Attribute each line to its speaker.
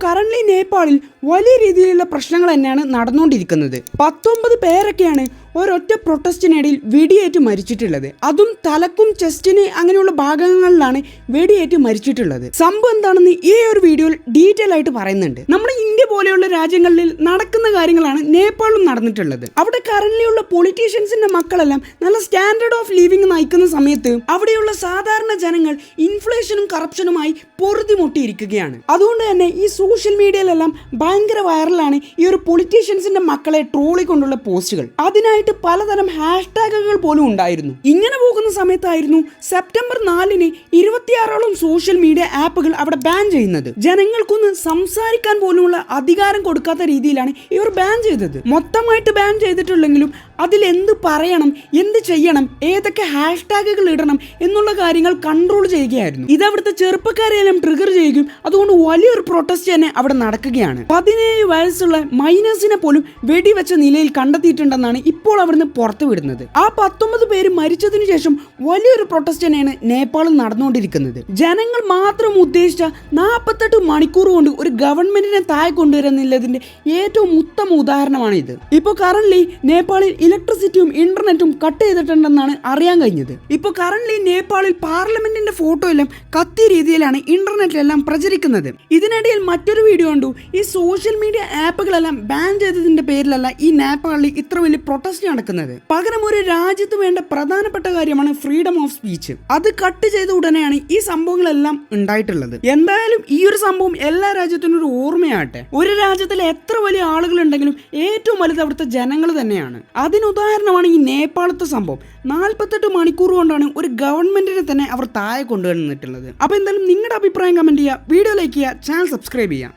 Speaker 1: Current നേപ്പാളിൽ വലിയ രീതിയിലുള്ള പ്രശ്നങ്ങൾ തന്നെയാണ് നടന്നുകൊണ്ടിരിക്കുന്നത്. 19 പേരൊക്കെയാണ് ഒരൊറ്റ പ്രൊട്ടസ്റ്റിനിടയിൽ വെടിയേറ്റ് മരിച്ചിട്ടുള്ളത്. അതും തലക്കും ചെസ്റ്റിന് അങ്ങനെയുള്ള ഭാഗങ്ങളിലാണ് വെടിയേറ്റ് മരിച്ചിട്ടുള്ളത്. സംഭവം എന്താണെന്ന് ഈ ഒരു വീഡിയോയിൽ ഡീറ്റെയിൽ ആയിട്ട് പറയുന്നുണ്ട്. നമ്മുടെ ഇന്ത്യ പോലെയുള്ള രാജ്യങ്ങളിൽ നടക്കുന്ന കാര്യങ്ങളാണ് നേപ്പാളിലും നടന്നിട്ടുള്ളത്. അവിടെ കറന്റ്ലിയുള്ള പൊളിറ്റീഷ്യൻസിന്റെ മക്കളെല്ലാം നല്ല സ്റ്റാൻഡേർഡ് ഓഫ് ലിവിംഗ് നയിക്കുന്ന സമയത്ത് അവിടെയുള്ള സാധാരണ ജനങ്ങൾ ഇൻഫ്ലേഷനും കറപ്ഷനുമായി പൊറുതിമുട്ടിയിരിക്കുകയാണ്. അതുകൊണ്ട് തന്നെ ഈ സോഷ്യൽ മീഡിയയിലെല്ലാം ഭയങ്കര വൈറലാണ് ഈ ഒരു പൊളിറ്റീഷ്യൻസിന്റെ മക്കളെ ട്രോളിക്കൊണ്ടുള്ള പോസ്റ്റുകൾ. അതിനായിട്ട് പലതരം ഹാഷ്ടാഗുകൾ പോലും ഉണ്ടായിരുന്നു. ഇങ്ങനെ പോകുന്ന സമയത്തായിരുന്നു സെപ്റ്റംബർ 4-ന് 26ഓളം സോഷ്യൽ മീഡിയ ആപ്പുകൾ അവിടെ ബാൻ ചെയ്യുന്നത്. ജനങ്ങൾക്കൊന്ന് സംസാരിക്കാൻ പോലുമുള്ള അധികാരം കൊടുക്കാത്ത രീതിയിലാണ് ഇവർ ബാൻ ചെയ്തത്. മൊത്തമായിട്ട് ബാൻ ചെയ്തിട്ടുണ്ടെങ്കിലും അതിൽ എന്ത് പറയണം, എന്ത് ചെയ്യണം, ഏതൊക്കെ ഹാഷ്ടാഗുകൾ ഇടണം എന്നുള്ള കാര്യങ്ങൾ കൺട്രോൾ ചെയ്യുകയായിരുന്നു. ഇത് അവിടുത്തെ ചെറുപ്പക്കാരെയെല്ലാം ട്രിഗർ ചെയ്യുകയും അതുകൊണ്ട് വലിയൊരു പ്രൊട്ടസ്റ്റ് തന്നെ അവിടെ നടക്കുകയാണ്. 17 വയസ്സുള്ള മൈനേഴ്സിനെ പോലും വെടിവെച്ച നിലയിൽ കണ്ടെത്തിയിട്ടുണ്ടെന്നാണ് ഇപ്പോൾ അവിടുന്ന് പുറത്തുവിടുന്നത്. ആ 19 പേര് മരിച്ചതിനു ശേഷം വലിയൊരു പ്രൊട്ടസ്റ്റ് തന്നെയാണ് നേപ്പാളിൽ നടന്നുകൊണ്ടിരിക്കുന്നത്. ജനങ്ങൾ മാത്രം ഉദ്ദേശിച്ച 48 മണിക്കൂർ കൊണ്ട് ഒരു ഗവൺമെന്റിനെ താഴെ കൊണ്ടുവരുന്നില്ലതിന്റെ ഏറ്റവും ഉത്തമ ഉദാഹരണമാണ് ഇത്. ഇപ്പോൾ കറന്റ്ലി നേപ്പാളിൽ ഇലക്ട്രിസിറ്റിയും ഇന്റർനെറ്റും കട്ട് ചെയ്തിട്ടുണ്ടെന്നാണ് അറിയാൻ കഴിഞ്ഞത്. ഇപ്പോൾ കറന്റ്ലി നേപ്പാളിൽ പാർലമെന്റിന്റെ ഫോട്ടോ എല്ലാം കത്തിയ രീതിയിലാണ് ഇന്റർനെറ്റിലെല്ലാം പ്രചരിക്കുന്നത്. ഇതിനിടയിൽ മറ്റൊരു വീഡിയോ കണ്ടു. ഈ സോഷ്യൽ മീഡിയ ആപ്പുകളെല്ലാം ബാൻ ചെയ്തതിന്റെ പേരിലല്ല ഈ നേപ്പാളിൽ ഇത്ര വലിയ പ്രൊട്ടസ്റ്റ് നടക്കുന്നത്. പകരം ഒരു രാജ്യത്ത് വേണ്ട പ്രധാനപ്പെട്ട കാര്യമാണ് ഫ്രീഡം ഓഫ് സ്പീച്ച്. അത് കട്ട് ചെയ്ത ഉടനെയാണ് ഈ സംഭവങ്ങളെല്ലാം ഉണ്ടായിട്ടുള്ളത്. എന്തായാലും ഈ ഒരു സംഭവം എല്ലാ രാജ്യത്തിനും ഒരു ഓർമ്മയാട്ടെ. ഒരു രാജ്യത്തിൽ എത്ര വലിയ ആളുകൾ ഉണ്ടെങ്കിലും ഏറ്റവും വലുത് അവിടുത്തെ ജനങ്ങൾ തന്നെയാണ്. അതിനുദാഹരണമാണ് ഈ നേപ്പാളത്തെ സംഭവം. 48 മണിക്കൂർ കൊണ്ടാണ് ഒരു ഗവൺമെന്റിനെ തന്നെ അവർ താഴെ കൊണ്ടുവന്നിട്ടുള്ളത്. അപ്പൊ എന്തായാലും നിങ്ങളുടെ അഭിപ്രായം കമന്റ് ചെയ്യുക, വീഡിയോ ലൈക്ക് ചെയ്യുക, ചാനൽ സബ്സ്ക്രൈബ് ചെയ്യുക.